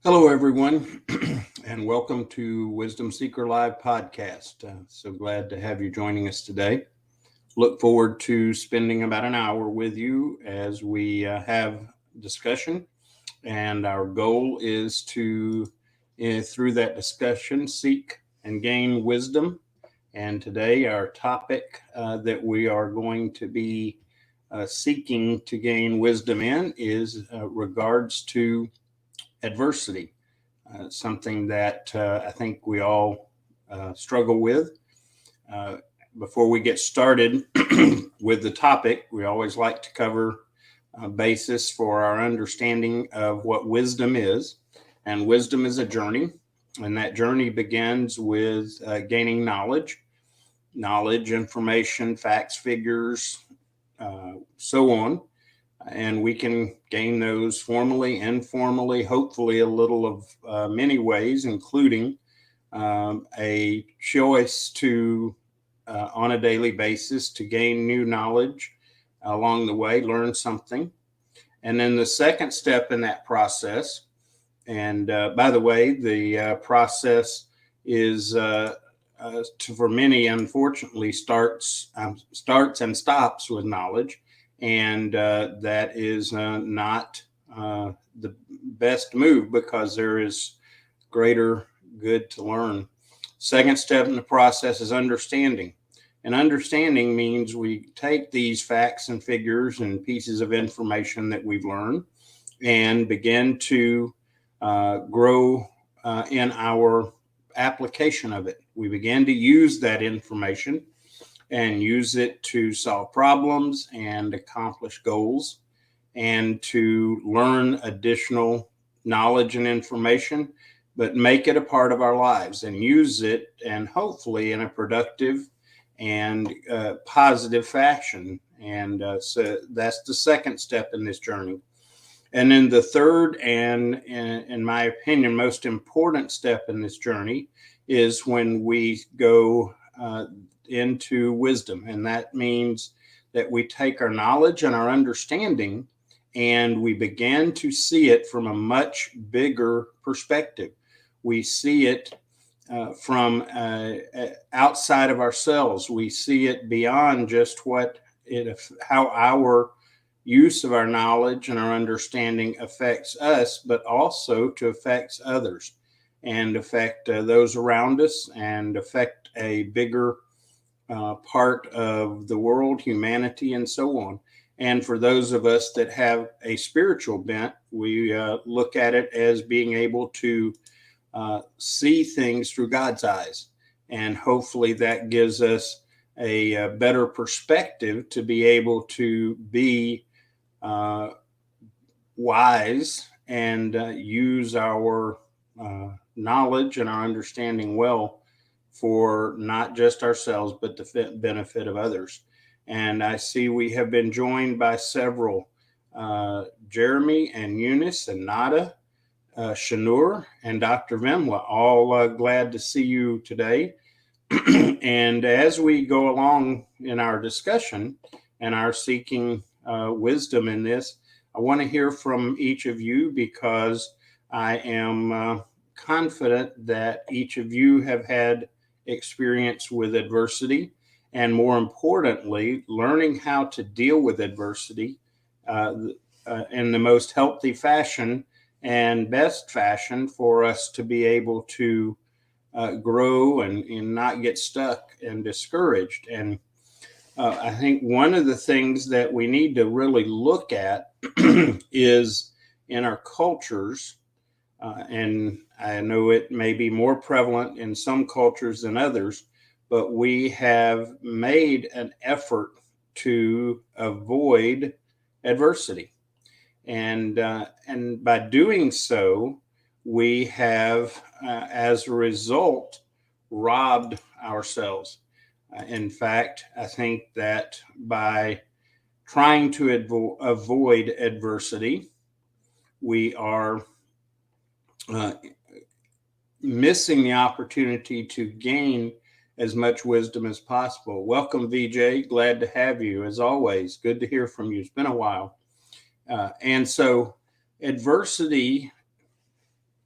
Hello, everyone, and welcome to Wisdom Seeker Live podcast. So glad to have you joining us today. Look forward to spending about an hour with you as we have discussion. And our goal is to, through that discussion, seek and gain wisdom. And today, our topic that we are going to be seeking to gain wisdom in is regards to adversity, something that I think we all struggle with. Uh, Before we get started with the topic, we always like to cover a basis for our understanding of what wisdom is. And wisdom is a journey, and that journey begins with gaining knowledge, information, facts, figures, so on, and we can gain those formally, informally, hopefully a little of many ways, including a choice to, on a daily basis, to gain new knowledge along the way, learn something. And then the second step in that process, and by the way, the process is for many, unfortunately, starts and stops with knowledge, and that is not the best move because there is greater good to learn. Second step in the process is understanding. And understanding means we take these facts and figures and pieces of information that we've learned and begin to grow in our application of it. We begin to use that information and use it to solve problems and accomplish goals and to learn additional knowledge and information, but make it a part of our lives and use it, and hopefully in a productive and positive fashion. And so that's the second step in this journey. And then the third, and in my opinion, most important step in this journey is when we go into wisdom. And that means that we take our knowledge and our understanding and we begin to see it from a much bigger perspective. We see it from outside of ourselves. We see it beyond just how our use of our knowledge and our understanding affects us, but also to affect others and affect those around us and affect a bigger part of the world, humanity, and so on. And for those of us that have a spiritual bent, we look at it as being able to see things through God's eyes. And hopefully that gives us a better perspective to be able to be wise and use our knowledge and our understanding well for not just ourselves, but the benefit of others. And I see we have been joined by several, Jeremy and Eunice and Nada, Shanur and Dr. Vimla, all glad to see you today. And as we go along in our discussion and our seeking wisdom in this, I want to hear from each of you because I am confident that each of you have had experience with adversity, and more importantly, learning how to deal with adversity in the most healthy fashion and best fashion for us to be able to grow and not get stuck and discouraged. And I think one of the things that we need to really look at is in our cultures, and I know it may be more prevalent in some cultures than others, but we have made an effort to avoid adversity. And by doing so, we have, as a result, robbed ourselves. In fact, I think that by trying to avoid adversity, we are missing the opportunity to gain as much wisdom as possible. Welcome, VJ. Glad to have you, as always. Good to hear from you. It's been a while. And so adversity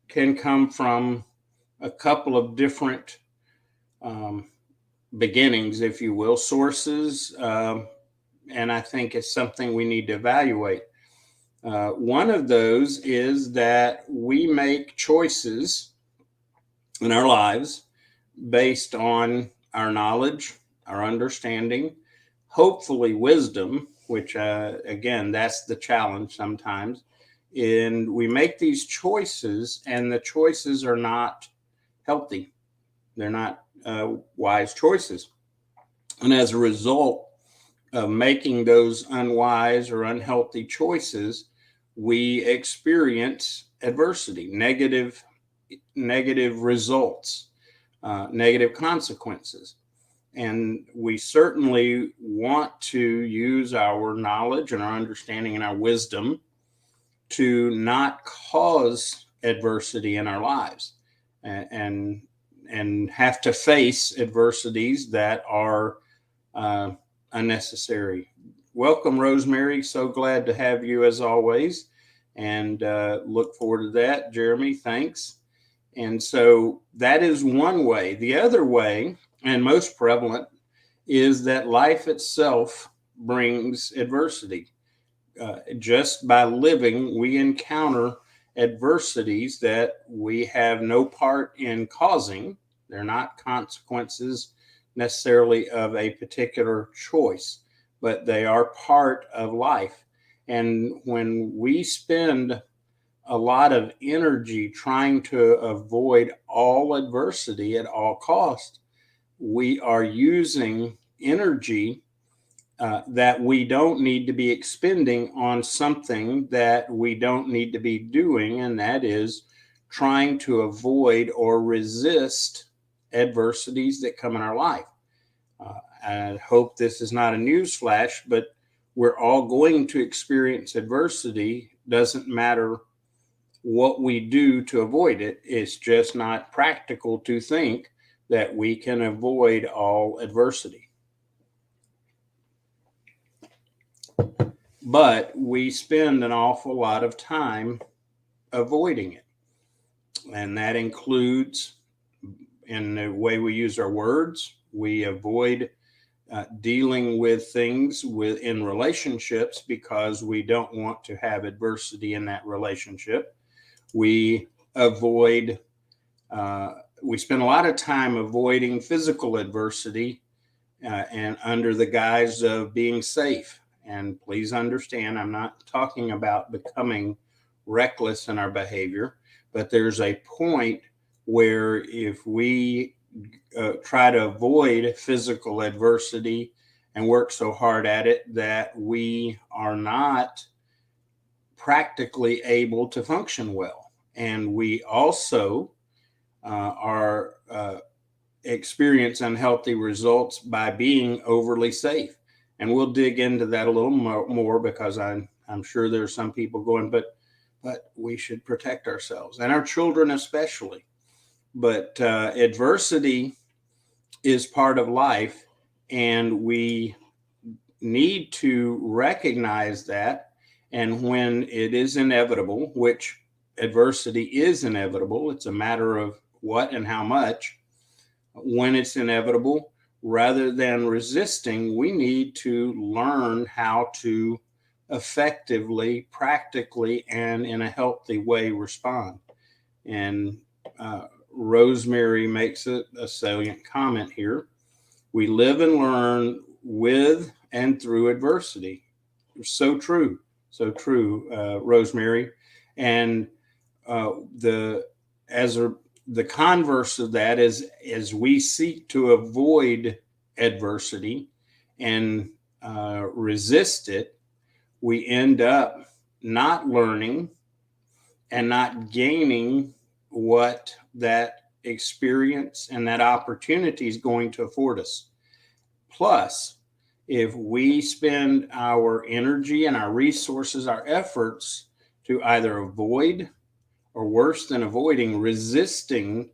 can come from a couple of different beginnings, if you will, sources. And I think it's something we need to evaluate. One of those is that we make choices in our lives based on our knowledge, our understanding, hopefully wisdom, which, again, that's the challenge sometimes. And we make these choices, and the choices are not healthy. They're not wise choices. And as a result of making those unwise or unhealthy choices, we experience adversity, negative results, negative consequences. And we certainly want to use our knowledge and our understanding and our wisdom to not cause adversity in our lives, and have to face adversities that are unnecessary. Welcome, Rosemary. So glad to have you as always, and look forward to that. Jeremy, thanks. And so that is one way. The other way, and most prevalent, is that life itself brings adversity. Just by living, we encounter adversities that we have no part in causing. They're not consequences necessarily of a particular choice, but they are part of life. And when we spend a lot of energy trying to avoid all adversity at all costs, we are using energy that we don't need to be expending on something that we don't need to be doing, and that is trying to avoid or resist adversities that come in our life. I hope this is not a news flash, but we're all going to experience adversity. Doesn't matter what we do to avoid it. It's just not practical to think that we can avoid all adversity. But we spend an awful lot of time avoiding it. And that includes in the way we use our words. We avoid dealing with things in relationships because we don't want to have adversity in that relationship. We avoid, we spend a lot of time avoiding physical adversity and under the guise of being safe. And please understand, I'm not talking about becoming reckless in our behavior, but there's a point where if we try to avoid physical adversity and work so hard at it that we are not practically able to function well. And we also are experience unhealthy results by being overly safe. And we'll dig into that a little more because I'm sure there's some people going, but we should protect ourselves and our children especially. But adversity is part of life, and we need to recognize that. And when it is inevitable, which adversity is inevitable, it's a matter of what and how much. When it's inevitable, rather than resisting, we need to learn how to effectively, practically, and in a healthy way respond. And Rosemary makes a salient comment here. We live and learn with and through adversity. So true, Rosemary. And the converse of that is, as we seek to avoid adversity and resist it, we end up not learning and not gaining what that experience and that opportunity is going to afford us. Plus, if we spend our energy and our resources, our efforts to either avoid, or worse than avoiding, resisting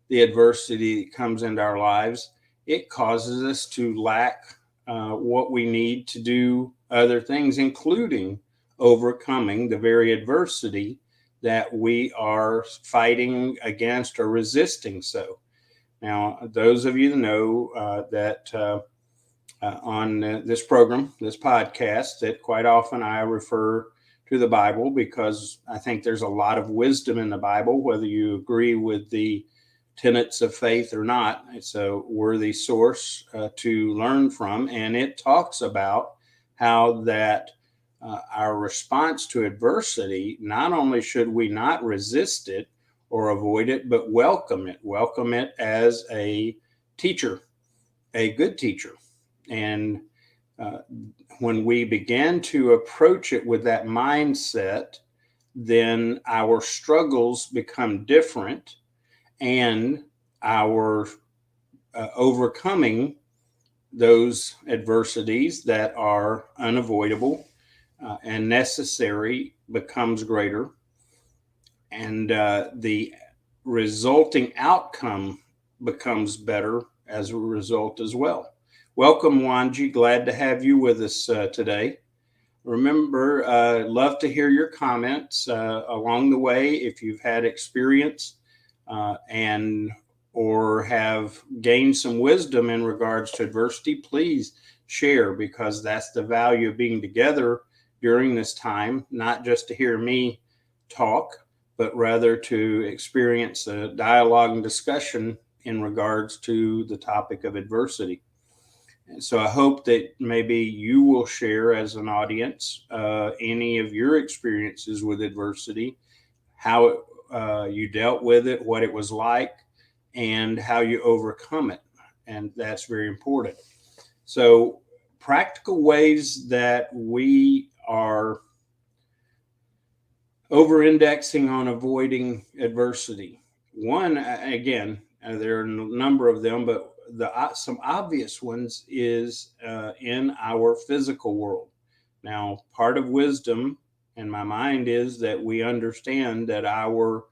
the adversity that comes into our lives, it causes us to lack what we need to do other things, including overcoming the very adversity that we are fighting against or resisting. So now, those of you that know that on this program, this podcast, that quite often I refer to the Bible because I think there's a lot of wisdom in the Bible, whether you agree with the tenets of faith or not. It's a worthy source to learn from, and it talks about how that our response to adversity, not only should we not resist it or avoid it, but welcome it as a teacher, a good teacher. And uh, when we begin to approach it with that mindset, then our struggles become different, and our overcoming those adversities that are unavoidable and necessary becomes greater, and the resulting outcome becomes better as a result as well. Welcome, Wanji. Glad to have you with us today. Remember, love to hear your comments along the way. If you've had experience and or have gained some wisdom in regards to adversity, please share, because that's the value of being together during this time, not just to hear me talk, but rather to experience a dialogue and discussion in regards to the topic of adversity. And so I hope that maybe you will share as an audience any of your experiences with adversity, how you dealt with it, what it was like, and how you overcome it. And that's very important. So, practical ways that we are over indexing on avoiding adversity. One, again, there are a number of them, but some obvious ones is in our physical world. Now, part of wisdom in my mind is that we understand that our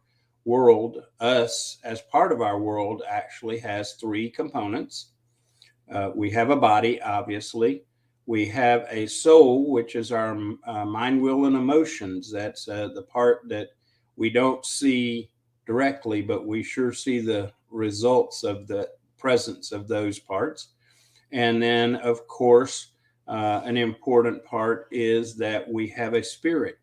world, us as part of our world, actually has three components. We have a body, obviously. We have a soul, which is our mind, will, and emotions. That's the part that we don't see directly, but we sure see the results of the presence of those parts. And then, of course, an important part is that we have a spirit,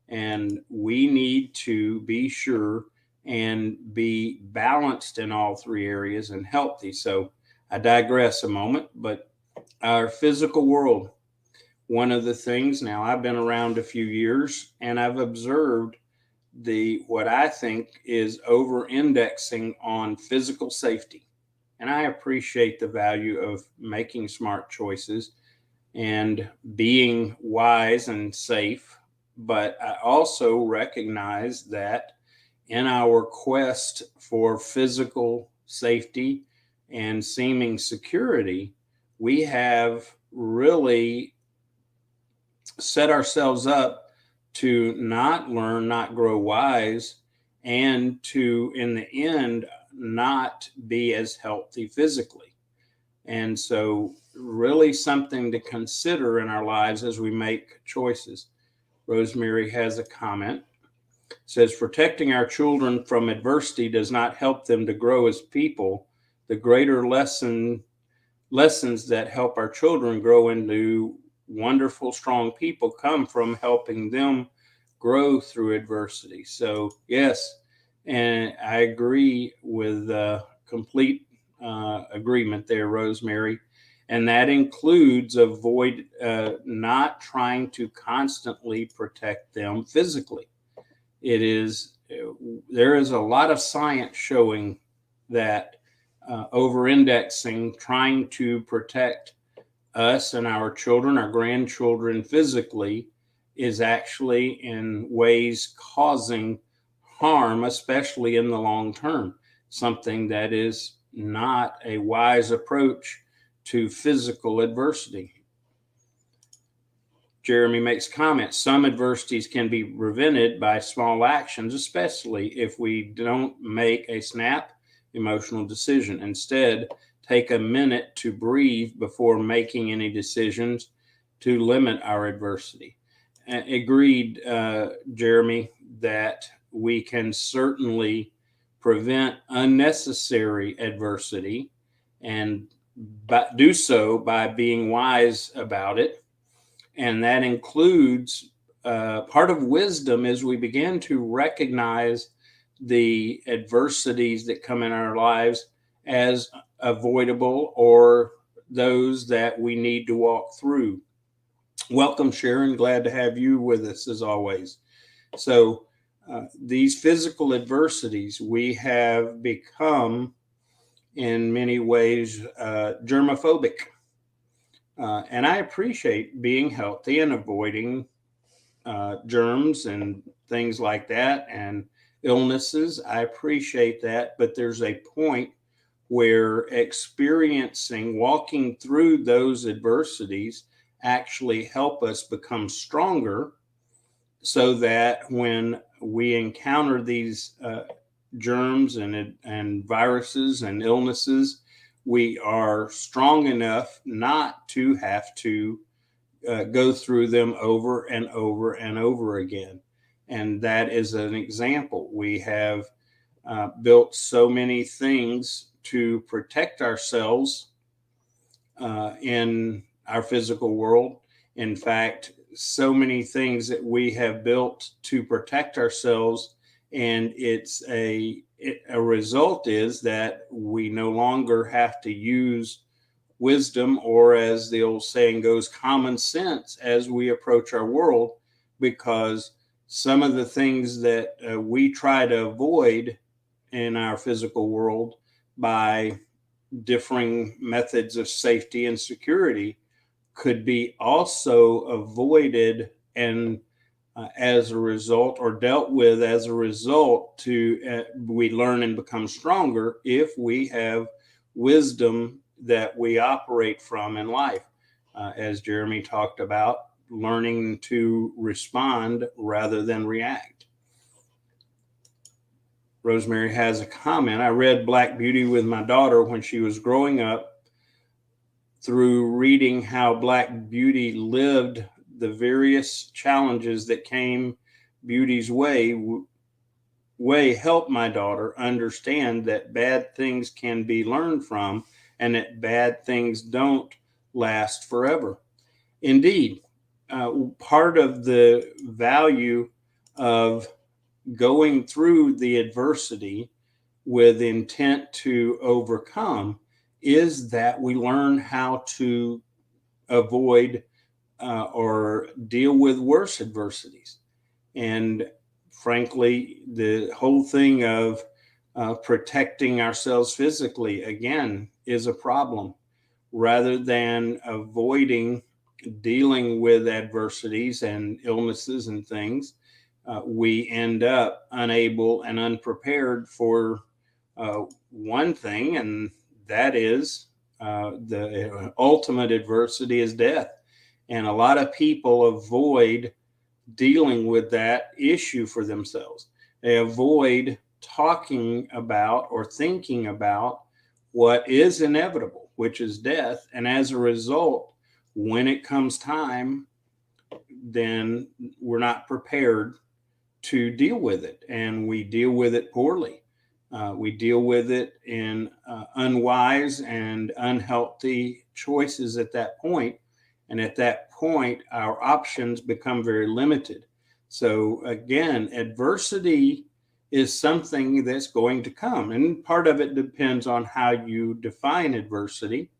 and we need to be sure and be balanced in all three areas and healthy. So I digress a moment, but our physical world, one of the things, now I've been around a few years and I've observed what I think is over indexing on physical safety. And I appreciate the value of making smart choices and being wise and safe. But I also recognize that in our quest for physical safety and seeming security, we have really set ourselves up to not learn, not grow wise, and to, in the end, not be as healthy physically. And so, really something to consider in our lives as we make choices. Rosemary has a comment. It says, protecting our children from adversity does not help them to grow as people. The greater lessons that help our children grow into wonderful, strong people come from helping them grow through adversity. So, yes, and I agree with complete agreement there, Rosemary. And that includes not trying to constantly protect them physically. There is a lot of science showing that over-indexing, trying to protect us and our children, our grandchildren physically, is actually in ways causing harm, especially in the long term. Something that is not a wise approach to physical adversity. Jeremy makes comments. Some adversities can be prevented by small actions, especially if we don't make a snap emotional decision. Instead, take a minute to breathe before making any decisions to limit our adversity. Agreed, Jeremy, that we can certainly prevent unnecessary adversity and do so by being wise about it. And that includes part of wisdom is we begin to recognize the adversities that come in our lives as avoidable or those that we need to walk through. Welcome, Sharon. Glad to have you with us as always. So, these physical adversities, we have become in many ways germophobic. And I appreciate being healthy and avoiding germs and things like that and illnesses. I appreciate that. But there's a point where experiencing, walking through those adversities actually help us become stronger so that when we encounter these germs and viruses and illnesses, we are strong enough not to have to go through them over and over and over again. And that is an example. We have built so many things to protect ourselves in our physical world. In fact, so many things that we have built to protect ourselves, and a result is that we no longer have to use wisdom, or as the old saying goes, common sense as we approach our world, because some of the things that we try to avoid in our physical world by differing methods of safety and security could be also avoided and as a result, or dealt with as a result, to we learn and become stronger if we have wisdom that we operate from in life. As Jeremy talked about, learning to respond rather than react. Rosemary has a comment. I read Black Beauty with my daughter when she was growing up. Through reading how Black Beauty lived the various challenges that came Beauty's way helped my daughter understand that bad things can be learned from and that bad things don't last forever. Indeed, part of the value of going through the adversity with intent to overcome is that we learn how to avoid or deal with worse adversities. And frankly, the whole thing of protecting ourselves physically, again, is a problem. Rather than avoiding dealing with adversities and illnesses and things, we end up unable and unprepared for one thing, and that is the ultimate adversity is death. And a lot of people avoid dealing with that issue for themselves. They avoid talking about or thinking about what is inevitable, which is death. And as a result, when it comes time, then we're not prepared to deal with it, and we deal with it poorly. We deal with it in unwise and unhealthy choices at that point. And at that point, our options become very limited. So again, adversity is something that's going to come. And part of it depends on how you define adversity.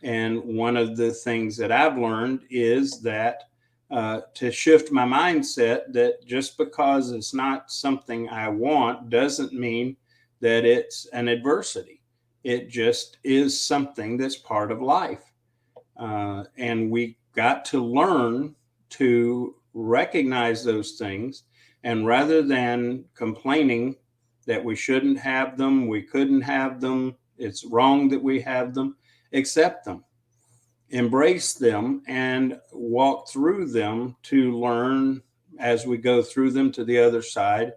And one of the things that I've learned is that to shift my mindset that just because it's not something I want doesn't mean that it's an adversity. It just is something that's part of life. And we got to learn to recognize those things. And rather than complaining that we shouldn't have them, we couldn't have them, it's wrong that we have them, accept them, embrace them, and walk through them to learn as we go through them to the other side.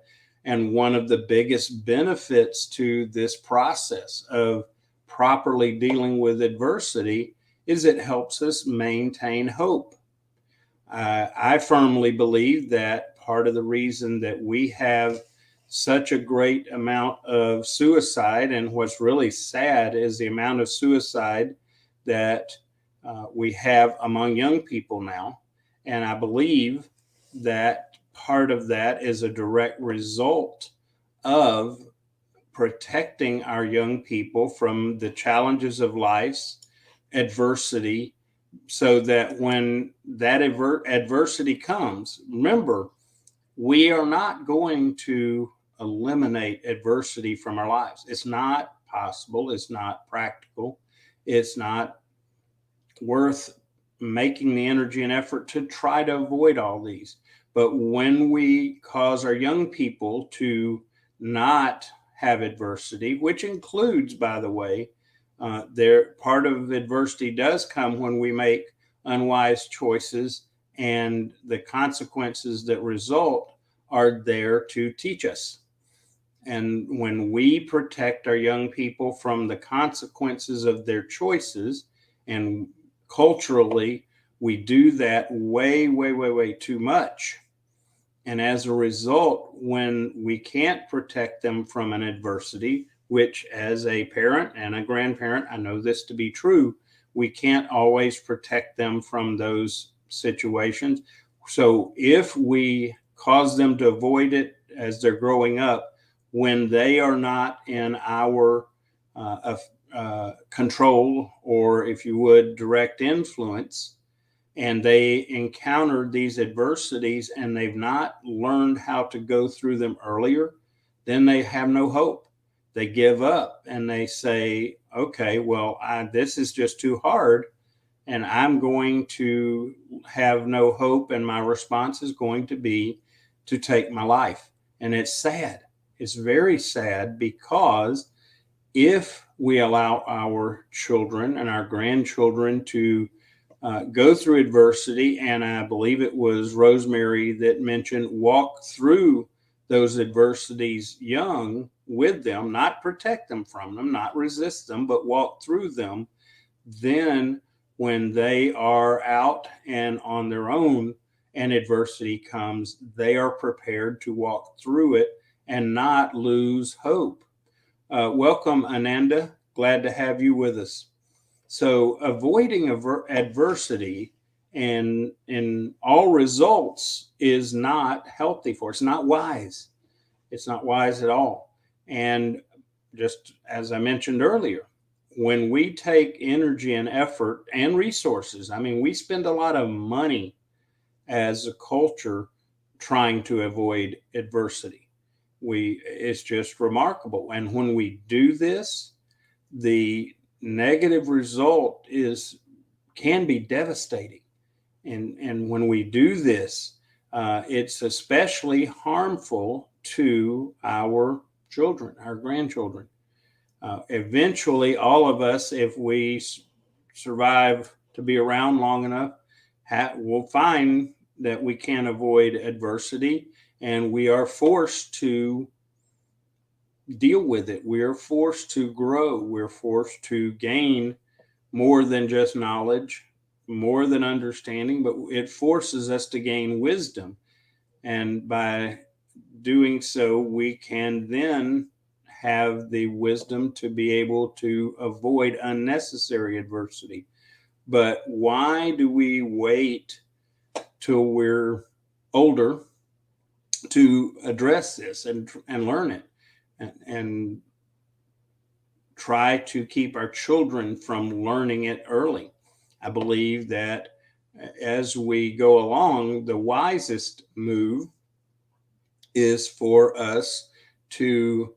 And one of the biggest benefits to this process of properly dealing with adversity is it helps us maintain hope. I firmly believe that part of the reason that we have such a great amount of suicide. And what's really sad is the amount of suicide that we have among young people now. And I believe that part of that is a direct result of protecting our young people from the challenges of life's adversity, so that when that adversity comes, remember, we are not going to eliminate adversity from our lives. It's not possible. It's not practical. It's not worth making the energy and effort to try to avoid all these. But when we cause our young people to not have adversity, which includes, by the way, their part of adversity does come when we make unwise choices, and the consequences that result are there to teach us. And when we protect our young people from the consequences of their choices, and culturally, we do that way, way, way, way too much. And as a result, when we can't protect them from an adversity, which as a parent and a grandparent, I know this to be true, we can't always protect them from those situations. So if we cause them to avoid it as they're growing up, when they are not in our control, or if you would, direct influence, and they encountered these adversities and they've not learned how to go through them earlier, then they have no hope. They give up and they say, okay, well, this is just too hard, and I'm going to have no hope, and my response is going to be to take my life. And it's sad. It's very sad, because if we allow our children and our grandchildren to go through adversity, and I believe it was Rosemary that mentioned walk through those adversities young with them, not protect them from them, not resist them, but walk through them, then when they are out and on their own and adversity comes, they are prepared to walk through it and not lose hope. Welcome, Ananda. Glad to have you with us. So avoiding adversity and in all results is not healthy for us. It's not wise. It's not wise at all. And just as I mentioned earlier, when we take energy and effort and resources, I mean, we spend a lot of money as a culture trying to avoid adversity. It's just remarkable. And when we do this, the negative result can be devastating. And when we do this, it's especially harmful to our children, our grandchildren. Eventually, all of us, if we survive to be around long enough, will find that we can't avoid adversity, and we are forced to deal with it. We are forced to grow. We're forced to gain more than just knowledge, more than understanding, but it forces us to gain wisdom. And by doing so, we can then have the wisdom to be able to avoid unnecessary adversity. But why do we wait till we're older to address this and learn it, and try to keep our children from learning it early? I believe that as we go along, the wisest move is for us to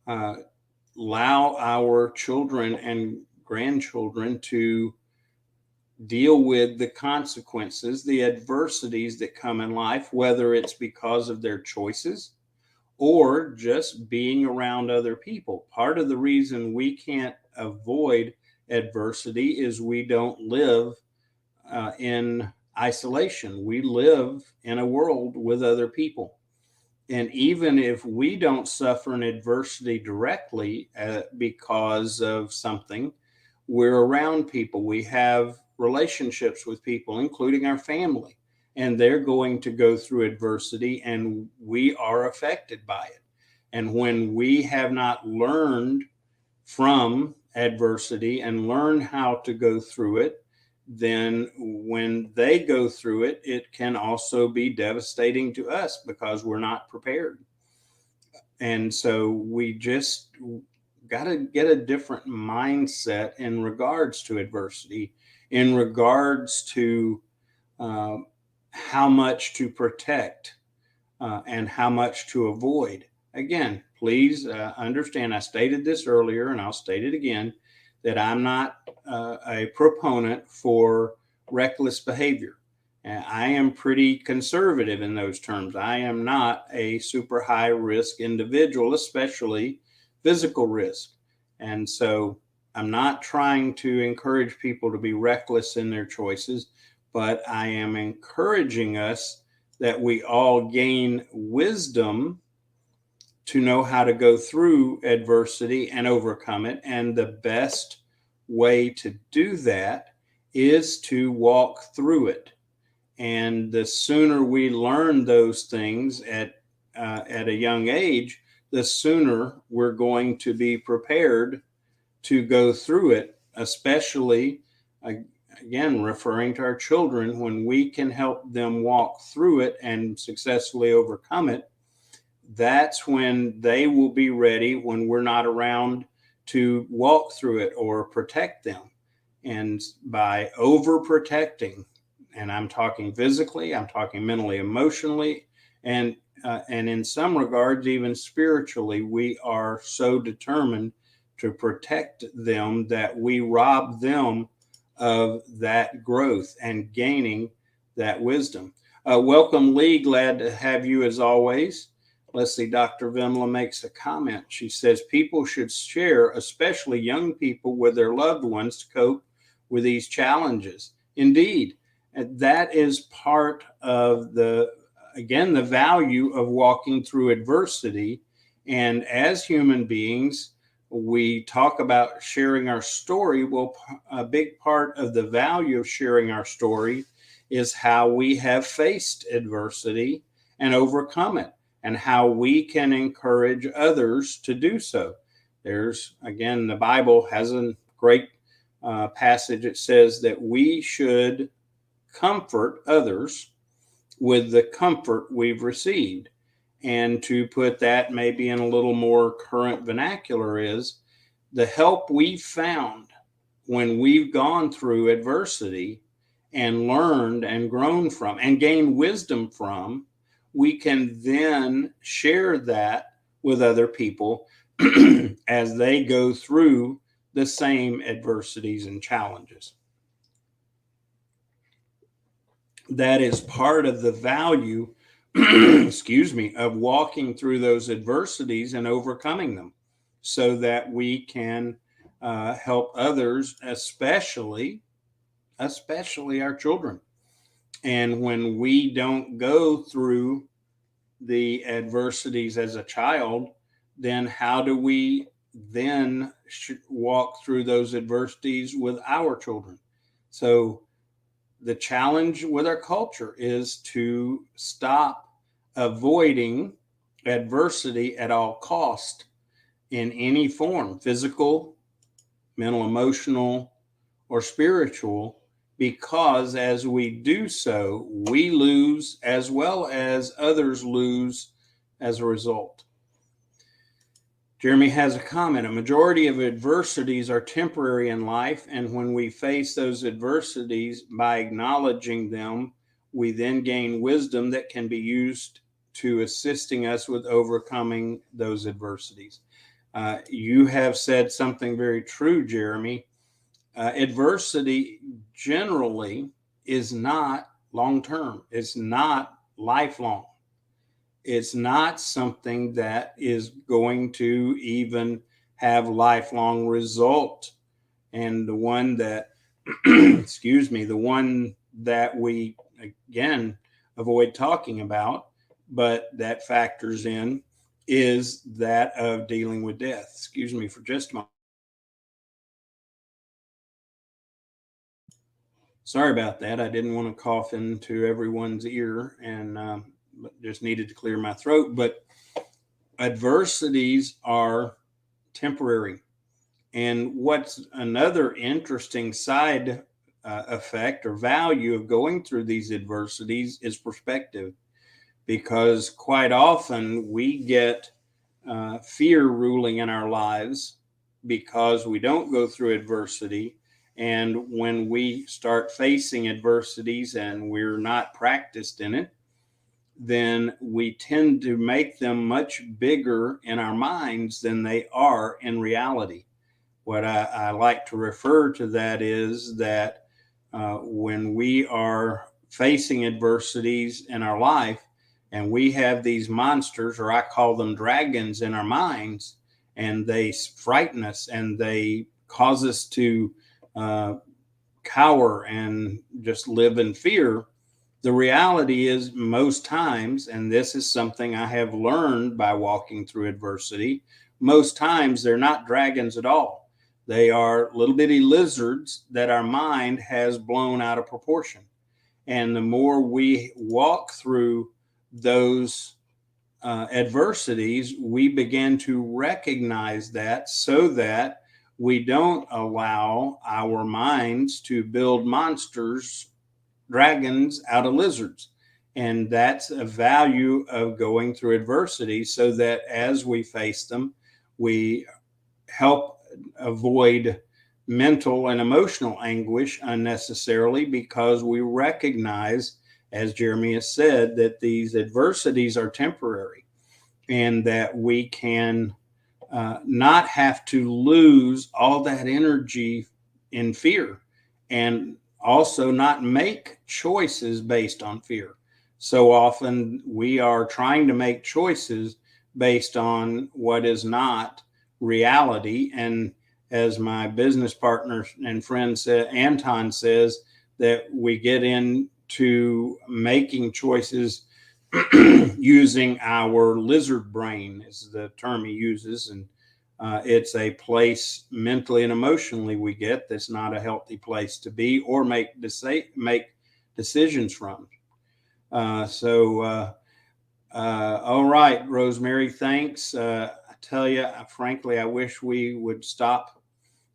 allow our children and grandchildren to deal with the consequences, the adversities that come in life, whether it's because of their choices or just being around other people. Part of the reason we can't avoid adversity is we don't live in isolation. We live in a world with other people. And even if we don't suffer an adversity directly because of something, we're around people. We have relationships with people, including our family, and they're going to go through adversity, and we are affected by it. And when we have not learned from adversity and learn how to go through it, then when they go through it, it can also be devastating to us because we're not prepared. And so we just got to get a different mindset in regards to adversity, in regards to uh, how much to protect and how much to avoid. Again, please understand, I stated this earlier and I'll state it again, that I'm not a proponent for reckless behavior. I am pretty conservative in those terms. I am not a super high risk individual, especially physical risk. And so I'm not trying to encourage people to be reckless in their choices, but I am encouraging us that we all gain wisdom to know how to go through adversity and overcome it. And the best way to do that is to walk through it. And the sooner we learn those things at a young age, the sooner we're going to be prepared to go through it, especially again, referring to our children, when we can help them walk through it and successfully overcome it, that's when they will be ready when we're not around to walk through it or protect them. And by overprotecting, and I'm talking physically, I'm talking mentally, emotionally, and in some regards, even spiritually, we are so determined to protect them that we rob them of that growth and gaining that wisdom. Welcome, Lee. Glad to have you as always. Let's see, Dr. Vimla makes a comment. She says people should share, especially young people, with their loved ones to cope with these challenges. Indeed, that is part of the value of walking through adversity. And as human beings, we talk about sharing our story. Well, a big part of the value of sharing our story is how we have faced adversity and overcome it, and how we can encourage others to do so. There's, again, the Bible has a great passage. It says that we should comfort others with the comfort we've received. And to put that maybe in a little more current vernacular is the help we've found when we've gone through adversity and learned and grown from and gained wisdom from, we can then share that with other people as they go through the same adversities and challenges. That is part of the value, excuse me, of walking through those adversities and overcoming them so that we can help others, especially our children. And when we don't go through the adversities as a child, then how do we then walk through those adversities with our children? So the challenge with our culture is to stop avoiding adversity at all cost in any form, physical, mental, emotional, or spiritual, because as we do so, we lose as well as others lose as a result. Jeremy has a comment. A majority of adversities are temporary in life, and when we face those adversities, by acknowledging them, we then gain wisdom that can be used to assisting us with overcoming those adversities. You have said something very true, Jeremy. Adversity generally is not long-term. It's not lifelong. It's not something that is going to even have lifelong result. And the one that, excuse me, the one that we, again, avoid talking about, but that factors in, is that of dealing with death. Excuse me for just a moment. Sorry about that. I didn't want to cough into everyone's ear and just needed to clear my throat. But adversities are temporary. And what's another interesting side effect or value of going through these adversities is perspective, because quite often we get fear ruling in our lives because we don't go through adversity. And when we start facing adversities and we're not practiced in it, then we tend to make them much bigger in our minds than they are in reality. What I like to refer to that is that when we are facing adversities in our life and we have these monsters, or I call them dragons, in our minds, and they frighten us and they cause us to uh, cower and just live in fear. The reality is, most times, and this is something I have learned by walking through adversity, most times they're not dragons at all. They are little bitty lizards that our mind has blown out of proportion. And the more we walk through those adversities, we begin to recognize that, so that we don't allow our minds to build monsters, dragons out of lizards. And that's a value of going through adversity, so that as we face them, we help avoid mental and emotional anguish unnecessarily, because we recognize, as Jeremy has said, that these adversities are temporary, and that we can not have to lose all that energy in fear, and also not make choices based on fear. So often we are trying to make choices based on what is not reality. And as my business partner and friend said, Anton says, that we get into making choices using our lizard brain, is the term he uses. And it's a place mentally and emotionally we get that's not a healthy place to be or make decisions from. All right, Rosemary, thanks. I tell you, frankly, I wish we would stop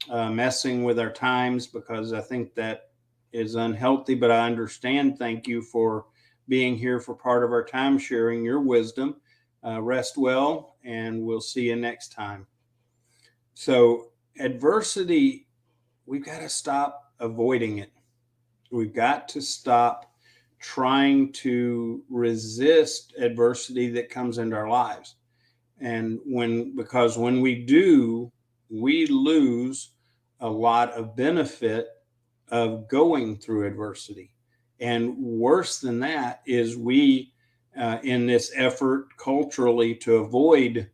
messing with our times, because I think that is unhealthy, but I understand. Thank you for being here for part of our time, sharing your wisdom. Rest well, and we'll see you next time. So, adversity, we've got to stop avoiding it. We've got to stop trying to resist adversity that comes into our lives. And because when we do, we lose a lot of benefit of going through adversity. And worse than that is we, in this effort culturally to avoid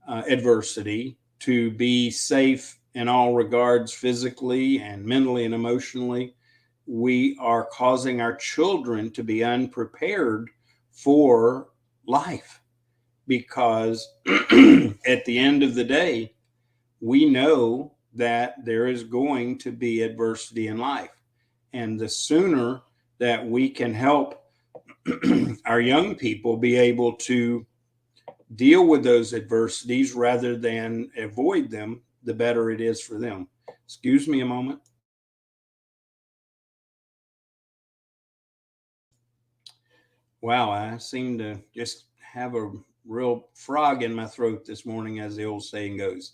adversity, to be safe in all regards, physically and mentally and emotionally, we are causing our children to be unprepared for life. Because at the end of the day, we know that there is going to be adversity in life. And the sooner that we can help our young people be able to deal with those adversities rather than avoid them, the better it is for them. Excuse me a moment. Wow, I seem to just have a real frog in my throat this morning, as the old saying goes.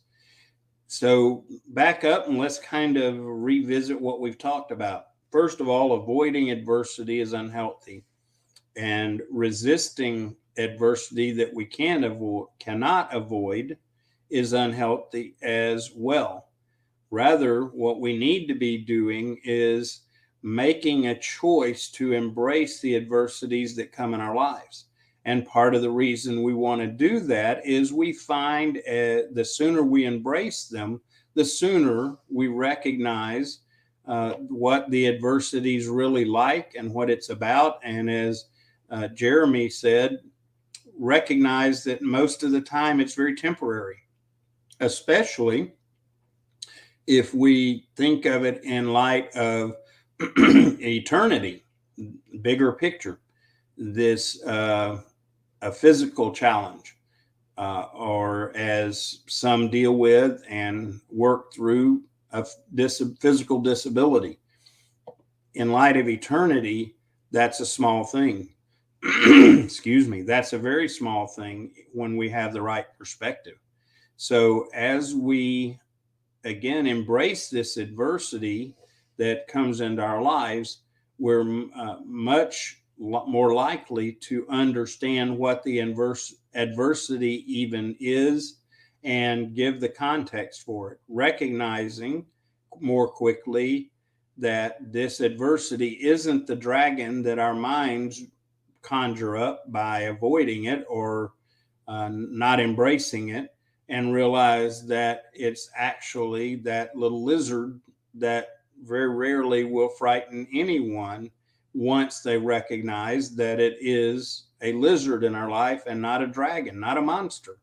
So, back up and let's kind of revisit what we've talked about. First of all, avoiding adversity is unhealthy, and resisting adversity that we cannot avoid is unhealthy as well. Rather, what we need to be doing is making a choice to embrace the adversities that come in our lives. And part of the reason we want to do that is we find the sooner we embrace them, the sooner we recognize what the adversity is really like and what it's about. And as Jeremy said, recognize that most of the time it's very temporary, especially if we think of it in light of eternity, bigger picture, this a physical challenge. or as some deal with and work through a physical disability. In light of eternity, that's a small thing. Excuse me, that's a very small thing when we have the right perspective. So as we again embrace this adversity that comes into our lives, we're much more likely to understand what the adversity even is and give the context for it, recognizing more quickly that this adversity isn't the dragon that our minds conjure up by avoiding it or not embracing it, and realize that it's actually that little lizard that very rarely will frighten anyone once they recognize that it is a lizard in our life and not a dragon, not a monster.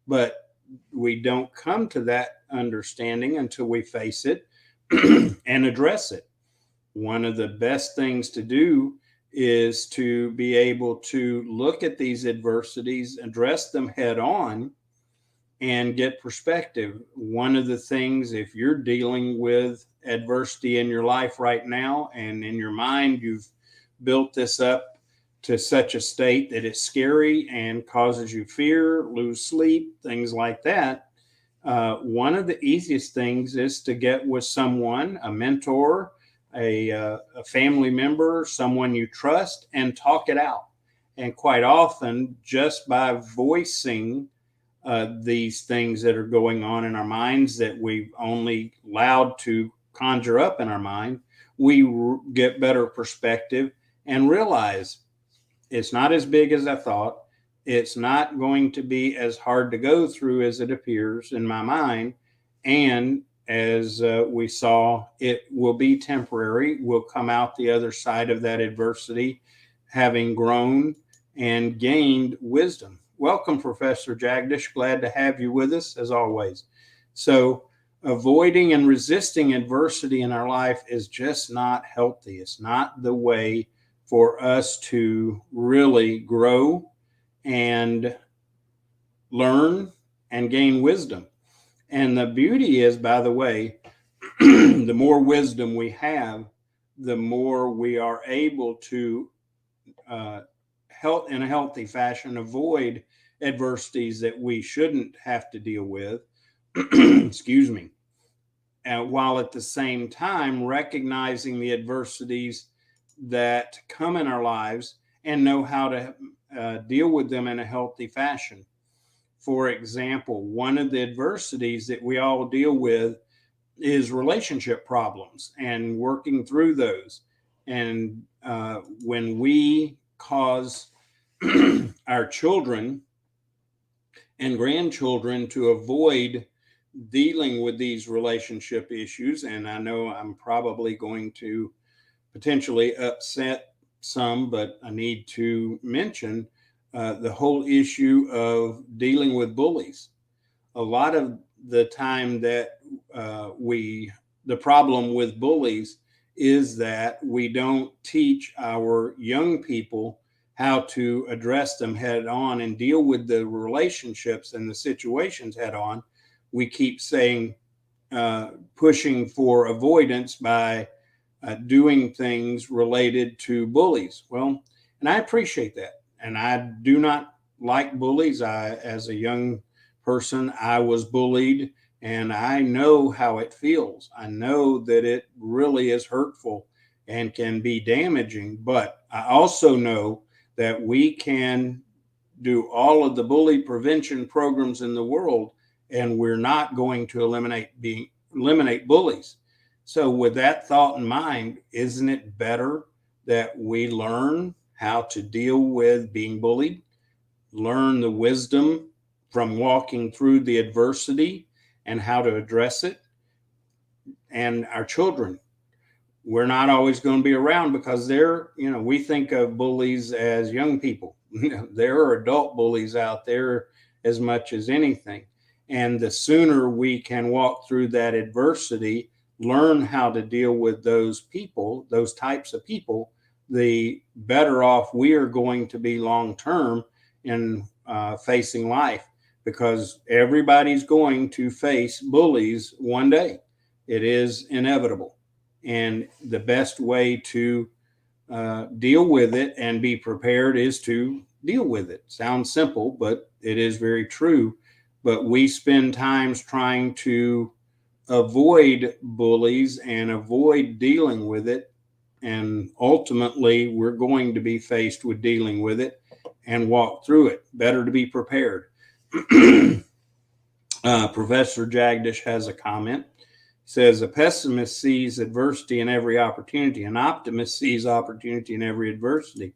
But we don't come to that understanding until we face it and address it. One of the best things to do is to be able to look at these adversities, address them head on, and get perspective. One of the things, if you're dealing with adversity in your life right now and in your mind, you've built this up to such a state that it's scary and causes you fear, lose sleep, things like that. One of the easiest things is to get with someone, a mentor, a family member, someone you trust, and talk it out. And quite often, just by voicing these things that are going on in our minds that we've only allowed to conjure up in our mind, we get better perspective and realize it's not as big as I thought. It's not going to be as hard to go through as it appears in my mind. And as we saw, it will be temporary. We'll come out the other side of that adversity having grown and gained wisdom. Welcome, Professor Jagdish. Glad to have you with us as always. So, avoiding and resisting adversity in our life is just not healthy. It's not the way for us to really grow and learn and gain wisdom. And the beauty is, by the way, the more wisdom we have, the more we are able to in a healthy fashion avoid adversities that we shouldn't have to deal with. Excuse me. While at the same time recognizing the adversities that come in our lives and know how to deal with them in a healthy fashion. For example, one of the adversities that we all deal with is relationship problems and working through those. And when we cause our children and grandchildren to avoid dealing with these relationship issues, and I know I'm probably going to potentially upset some, but I need to mention the whole issue of dealing with bullies. A lot of the time that the problem with bullies is that we don't teach our young people how to address them head on and deal with the relationships and the situations head on. We keep saying, pushing for avoidance by doing things related to bullies. Well, and I appreciate that. And I do not like bullies. As a young person, I was bullied and I know how it feels. I know that it really is hurtful and can be damaging, but I also know that we can do all of the bully prevention programs in the world and we're not going to eliminate bullies. So with that thought in mind, isn't it better that we learn how to deal with being bullied, learn the wisdom from walking through the adversity and how to address it? And our children, we're not always going to be around because we think of bullies as young people. There are adult bullies out there as much as anything. And the sooner we can walk through that adversity, learn how to deal with those people, those types of people, the better off we are going to be long term in facing life. because everybody's going to face bullies one day. It is inevitable. And the best way to deal with it and be prepared is to deal with it. Sounds simple, but it is very true. But we spend times trying to avoid bullies and avoid dealing with it. And ultimately, we're going to be faced with dealing with it and walk through it. Better to be prepared. Professor Jagdish has a comment. He says, a pessimist sees adversity in every opportunity. An optimist sees opportunity in every adversity.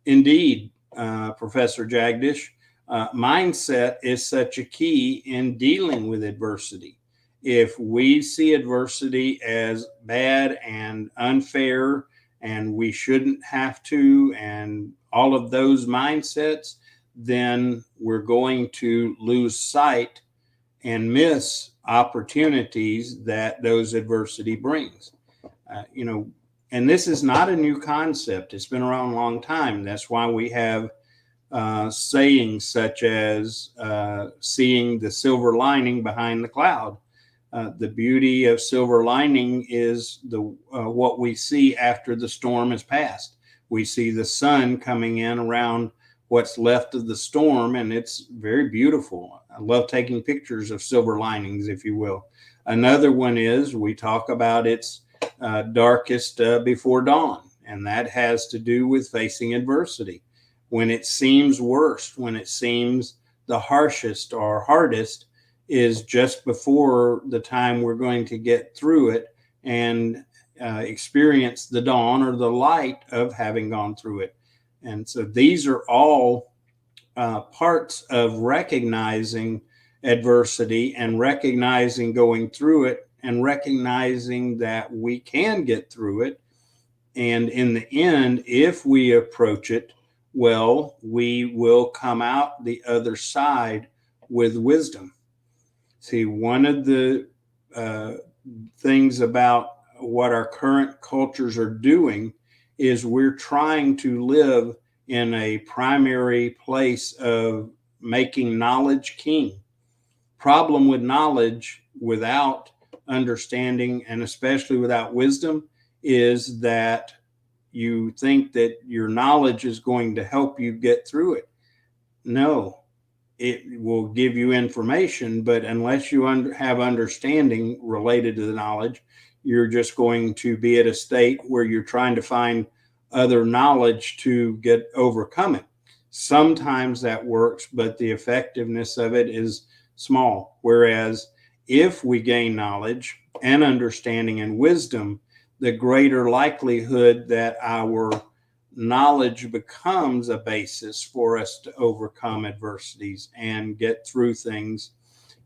Indeed, Professor Jagdish, mindset is such a key in dealing with adversity. If we see adversity as bad and unfair and we shouldn't have to, and all of those mindsets, then we're going to lose sight and miss opportunities that those adversity brings. And this is not a new concept. It's been around a long time. That's why we have sayings such as seeing the silver lining behind the cloud. The beauty of silver lining is what we see after the storm has passed. We see the sun coming in around what's left of the storm, and it's very beautiful. I love taking pictures of silver linings, if you will. Another one is we talk about its darkest before dawn, and that has to do with facing adversity. When it seems worst, when it seems the harshest or hardest, is just before the time we're going to get through it and experience the dawn or the light of having gone through it. And so these are all parts of recognizing adversity and recognizing going through it and recognizing that we can get through it. And in the end, if we approach it well, we will come out the other side with wisdom. See, one of the things about what our current cultures are doing is we're trying to live in a primary place of making knowledge king. Problem with knowledge without understanding, and especially without wisdom, is that you think that your knowledge is going to help you get through it. No, it will give you information, but unless you have understanding related to the knowledge, you're just going to be at a state where you're trying to find other knowledge to get overcome it. Sometimes that works, but the effectiveness of it is small. Whereas if we gain knowledge and understanding and wisdom, the greater likelihood that our knowledge becomes a basis for us to overcome adversities and get through things,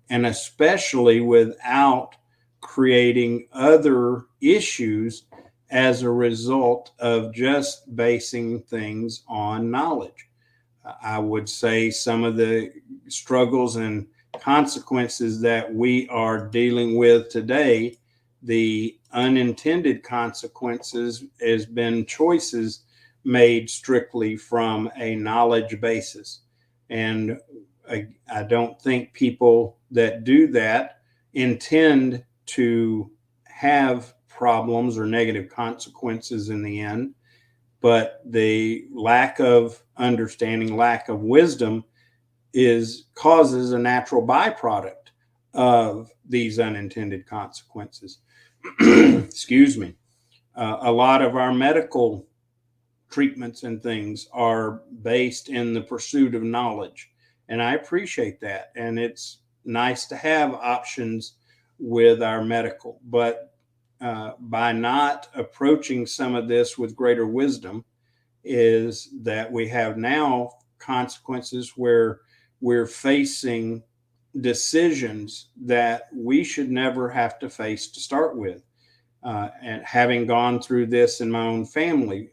and especially without creating other issues as a result of just basing things on knowledge. I would say some of the struggles and consequences that we are dealing with today, the unintended consequences has been choices made strictly from a knowledge basis. And I don't think people that do that intend to have problems or negative consequences in the end, but the lack of understanding, lack of wisdom causes a natural byproduct of these unintended consequences. Excuse me. A lot of our medical treatments and things are based in the pursuit of knowledge, and I appreciate that. And it's nice to have options with our medical, but by not approaching some of this with greater wisdom, is that we have now consequences where we're facing decisions that we should never have to face to start with. And having gone through this in my own family,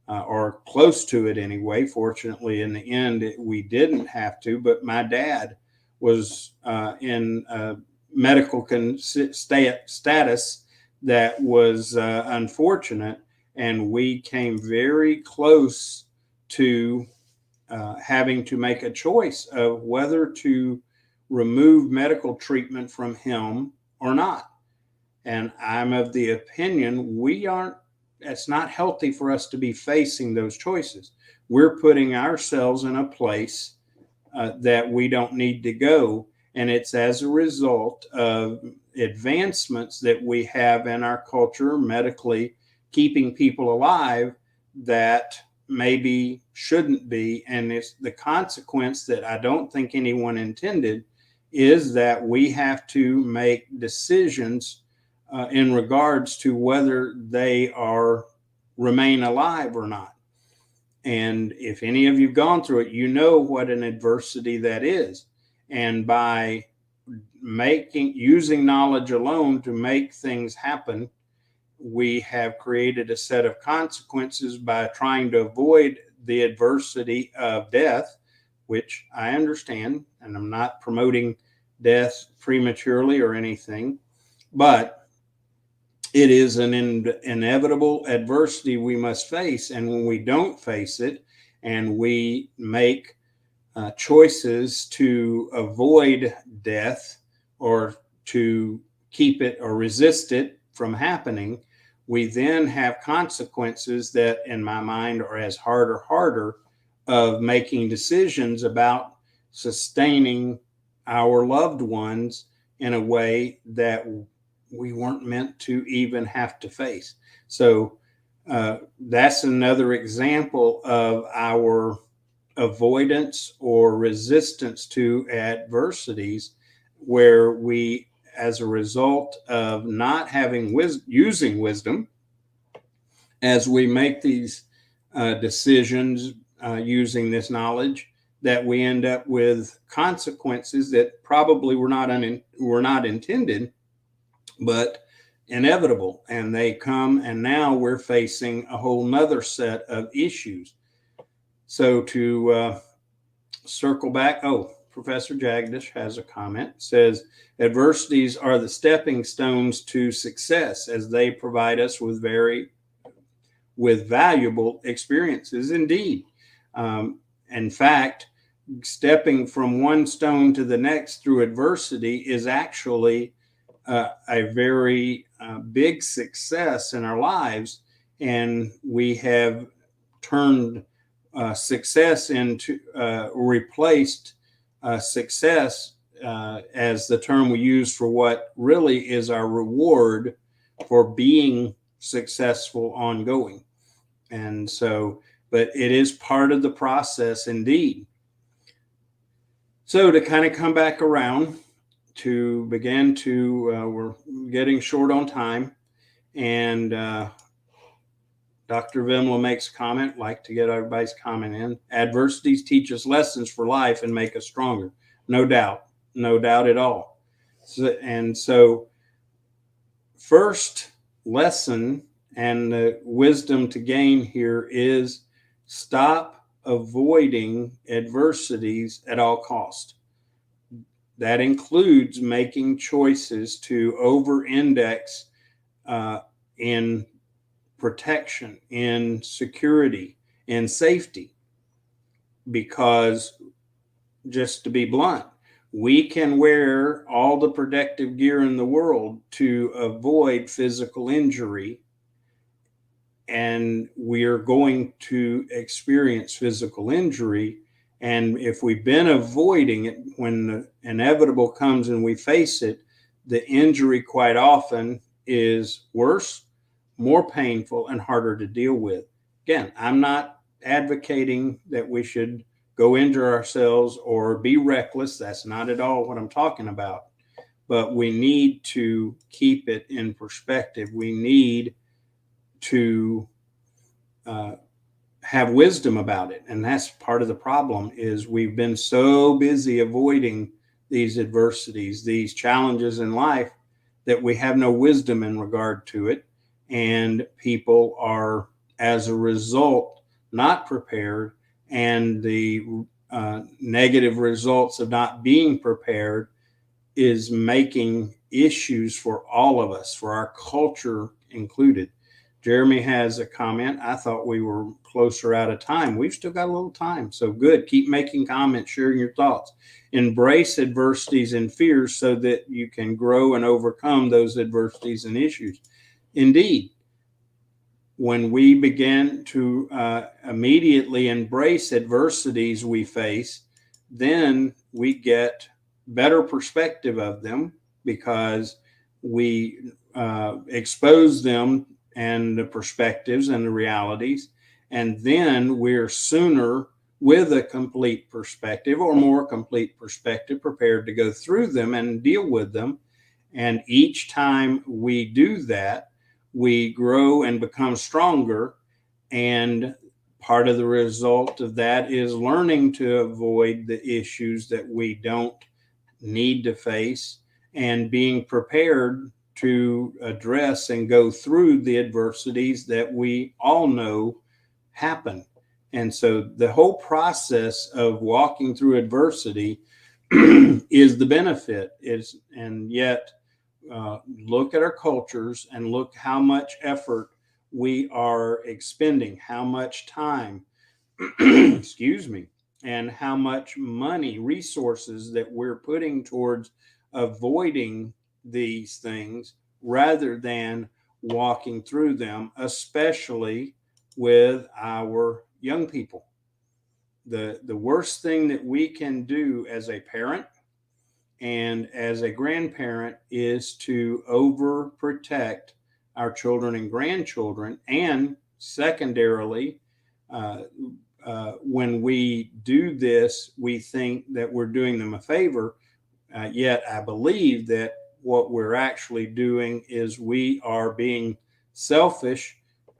or close to it anyway, fortunately, in the end, we didn't have to, but my dad was in medical status that was unfortunate, and we came very close to having to make a choice of whether to remove medical treatment from him or not. And I'm of the opinion it's not healthy for us to be facing those choices. We're putting ourselves in a place that we don't need to go. And it's as a result of advancements that we have in our culture, medically, keeping people alive that maybe shouldn't be. And it's the consequence that I don't think anyone intended is that we have to make decisions in regards to whether they remain alive or not. And if any of you've gone through it, you know what an adversity that is. And by using knowledge alone to make things happen, we have created a set of consequences by trying to avoid the adversity of death, which I understand, and I'm not promoting death prematurely or anything, but it is an inevitable adversity we must face. And when we don't face it and we make choices to avoid death or to keep it or resist it from happening, we then have consequences that, in my mind, are as harder of making decisions about sustaining our loved ones in a way that we weren't meant to even have to face. So that's another example of our avoidance or resistance to adversities, where we, as a result of not having using wisdom, as we make these decisions using this knowledge, that we end up with consequences that probably were not intended, but inevitable. And they come, and now we're facing a whole nother set of issues. So to circle back, Professor Jagdish has a comment, says, adversities are the stepping stones to success as they provide us with valuable experiences. Indeed. In fact, stepping from one stone to the next through adversity is actually a very big success in our lives. And we have turned success into replaced success as the term we use for what really is our reward for being successful ongoing. And so, but it is part of the process indeed. So to kind of come back around, to begin to, we're getting short on time, and Dr. Vimla makes a comment, like to get everybody's comment in. Adversities teach us lessons for life and make us stronger. No doubt at all. So first lesson and the wisdom to gain here is stop avoiding adversities at all cost. That includes making choices to over-index in protection, in security, in safety. Because, just to be blunt, we can wear all the protective gear in the world to avoid physical injury, and we are going to experience physical injury. And if we've been avoiding it, when the inevitable comes and we face it, the injury quite often is worse, more painful, and harder to deal with. Again, I'm not advocating that we should go injure ourselves or be reckless. That's not at all what I'm talking about. But we need to keep it in perspective. We need to have wisdom about it. And that's part of the problem, is we've been so busy avoiding these adversities, these challenges in life, that we have no wisdom in regard to it. And people are, as a result, not prepared. And the negative results of not being prepared is making issues for all of us, for our culture included, Jeremy has a comment. I thought we were closer out of time. We've still got a little time. So good. Keep making comments, sharing your thoughts. Embrace adversities and fears so that you can grow and overcome those adversities and issues. Indeed, when we begin to immediately embrace adversities we face, then we get better perspective of them because we expose them and the perspectives and the realities. And then we're sooner with a complete perspective or more complete perspective prepared to go through them and deal with them. And each time we do that, we grow and become stronger. And part of the result of that is learning to avoid the issues that we don't need to face and being prepared to address and go through the adversities that we all know happen. And so the whole process of walking through adversity is the benefit is, and yet look at our cultures and look how much effort we are expending, how much time, excuse me, and how much money, resources that we're putting towards avoiding these things rather than walking through them, especially with our young people. The worst thing that we can do as a parent and as a grandparent is to overprotect our children and grandchildren. And secondarily, when we do this, we think that we're doing them a favor. Yet I believe that what we're actually doing is we are being selfish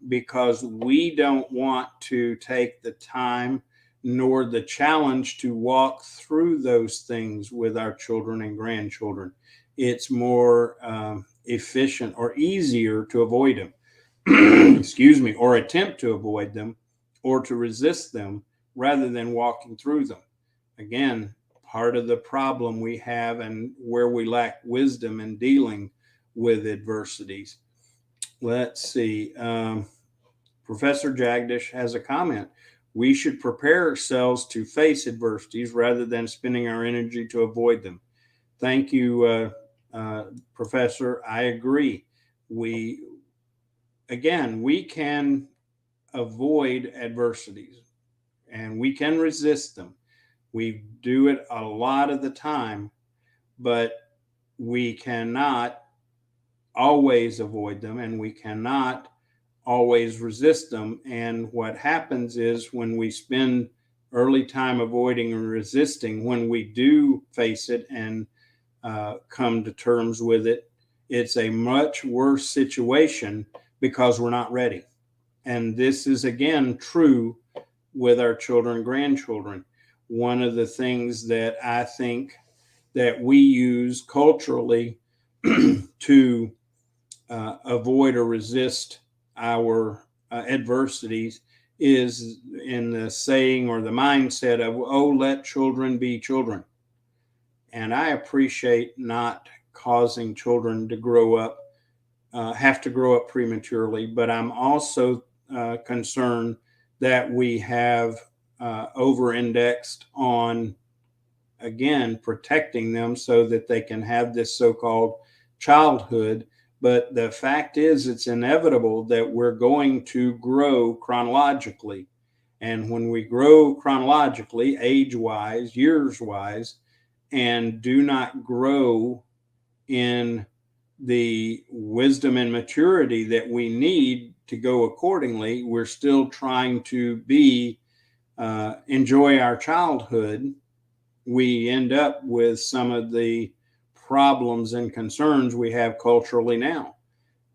because we don't want to take the time nor the challenge to walk through those things with our children and grandchildren. It's more efficient or easier to avoid them, excuse me, or attempt to avoid them or to resist them rather than walking through them. Again, part of the problem we have and where we lack wisdom in dealing with adversities. Let's see. Professor Jagdish has a comment. We should prepare ourselves to face adversities rather than spending our energy to avoid them. Thank you, Professor. I agree. We can avoid adversities and we can resist them. We do it a lot of the time, but we cannot always avoid them and we cannot always resist them. And what happens is when we spend early time avoiding and resisting, when we do face it and come to terms with it, it's a much worse situation because we're not ready. And this is again true with our children and grandchildren. One of the things that I think that we use culturally to avoid or resist our adversities is in the saying or the mindset of, oh, let children be children. And I appreciate not causing children to grow up, have to grow up prematurely, but I'm also concerned that we have over-indexed on, again, protecting them so that they can have this so-called childhood. But the fact is, it's inevitable that we're going to grow chronologically. And when we grow chronologically, age-wise, years-wise, and do not grow in the wisdom and maturity that we need to go accordingly, we're still trying to enjoy our childhood. We end up with some of the problems and concerns we have culturally now.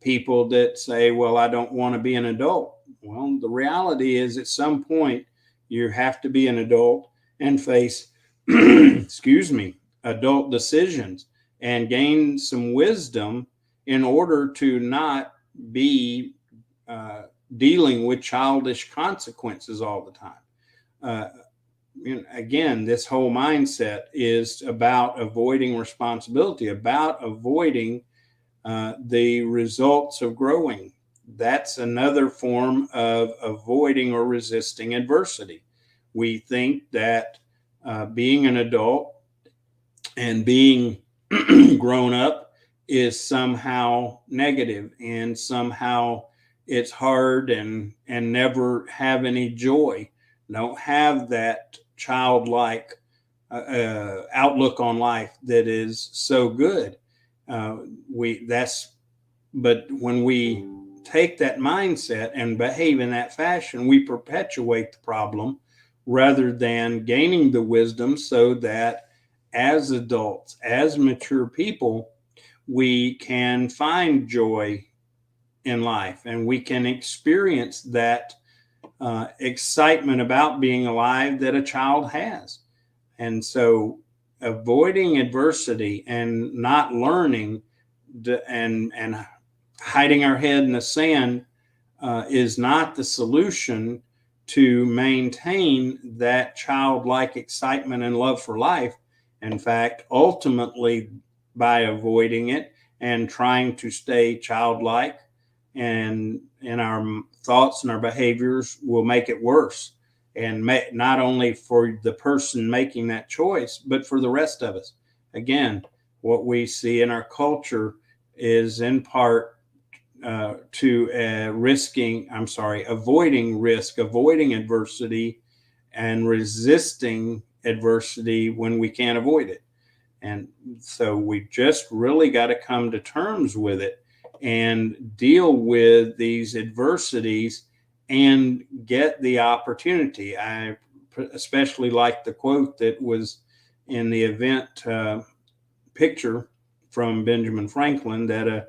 People that say, well, I don't want to be an adult. Well, the reality is at some point you have to be an adult and face, excuse me, adult decisions and gain some wisdom in order to not be dealing with childish consequences all the time. Again, this whole mindset is about avoiding responsibility, about avoiding the results of growing, that's another form of avoiding or resisting adversity. We think that being an adult and being grown up is somehow negative, and somehow it's hard, and never have any joy, don't have that childlike outlook on life that is so good. We that's But when we take that mindset and behave in that fashion, we perpetuate the problem rather than gaining the wisdom, so that as adults, as mature people, we can find joy in life, and we can experience that excitement about being alive that a child has. And so, avoiding adversity and not learning and hiding our head in the sand is not the solution to maintain that childlike excitement and love for life. In fact, ultimately, by avoiding it and trying to stay childlike, and in our thoughts and our behaviors, will make it worse. And not only for the person making that choice, but for the rest of us. Again, what we see in our culture is in part to avoiding risk, avoiding adversity, and resisting adversity when we can't avoid it. And so we just really got to come to terms with it and deal with these adversities and get the opportunity. I especially like the quote that was in the event picture from Benjamin Franklin, that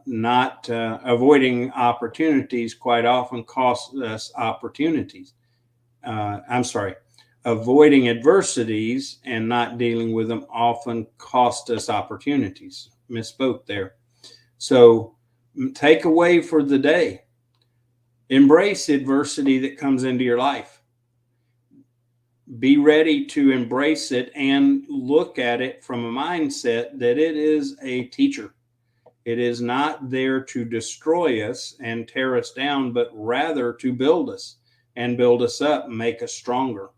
not avoiding opportunities quite often costs us opportunities. Avoiding adversities and not dealing with them often cost us opportunities. Misspoke there. So, takeaway for the day: embrace adversity that comes into your life. Be ready to embrace it and look at it from a mindset that it is a teacher. It is not there to destroy us and tear us down, but rather to build us and build us up and make us stronger.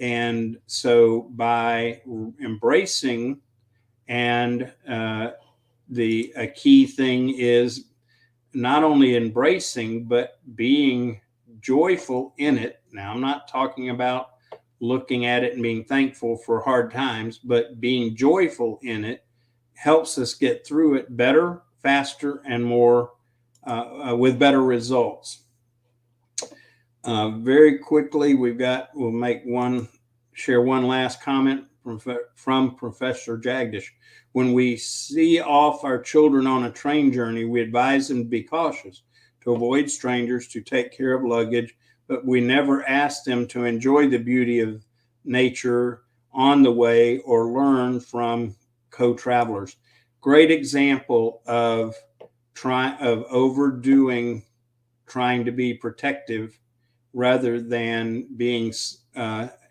And so, by embracing, and a key thing is not only embracing, but being joyful in it. Now, I'm not talking about looking at it and being thankful for hard times, but being joyful in it helps us get through it better, faster, and more with better results. Very quickly, share one last comment from Professor Jagdish. When we see off our children on a train journey, we advise them to be cautious, to avoid strangers, to take care of luggage, but we never ask them to enjoy the beauty of nature on the way or learn from co-travelers. Great example of overdoing, trying to be protective rather than being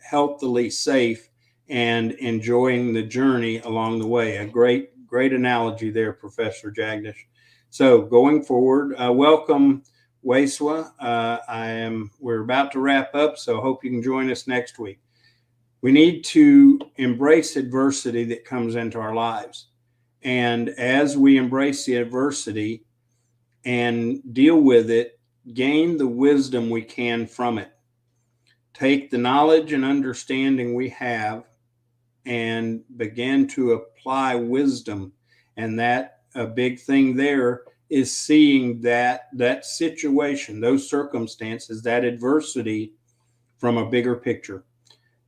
healthily safe and enjoying the journey along the way. A great analogy there, Professor Jagdish. So going forward, welcome, Waiswa. We're about to wrap up, so I hope you can join us next week. We need to embrace adversity that comes into our lives. And as we embrace the adversity and deal with it, gain the wisdom we can from it. Take the knowledge and understanding we have and begin to apply wisdom. And that a big thing there is seeing that situation, those circumstances, that adversity from a bigger picture.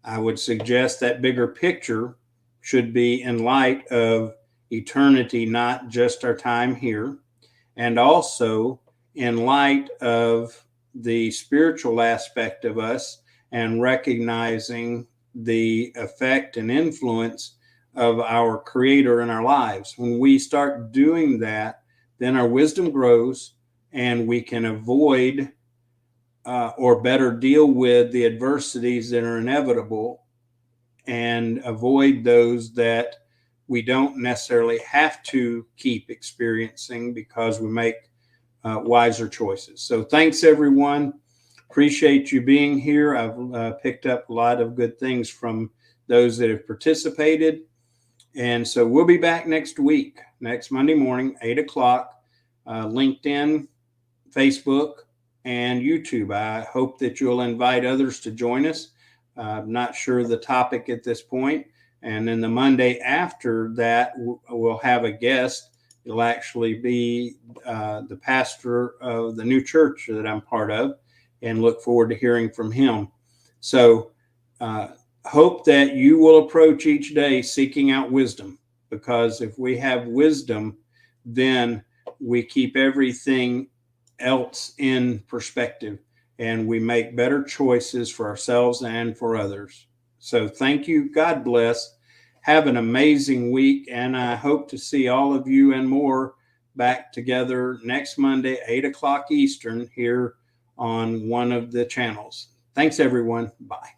I would suggest that bigger picture should be in light of eternity, not just our time here, and also in light of the spiritual aspect of us and recognizing the effect and influence of our Creator in our lives. When we start doing that, then our wisdom grows and we can avoid or better deal with the adversities that are inevitable and avoid those that we don't necessarily have to keep experiencing because we make wiser choices. So thanks, everyone. Appreciate you being here. I've picked up a lot of good things from those that have participated. And so we'll be back next week, next Monday morning, 8 o'clock, LinkedIn, Facebook, and YouTube. I hope that you'll invite others to join us. I'm not sure the topic at this point. And then the Monday after that, we'll have a guest. It'll actually be the pastor of the new church that I'm part of, and look forward to hearing from him. So hope that you will approach each day seeking out wisdom, because if we have wisdom, then we keep everything else in perspective, and we make better choices for ourselves and for others. So thank you. God bless. Have an amazing week, and I hope to see all of you and more back together next Monday, 8 o'clock Eastern, here on one of the channels. Thanks, everyone. Bye.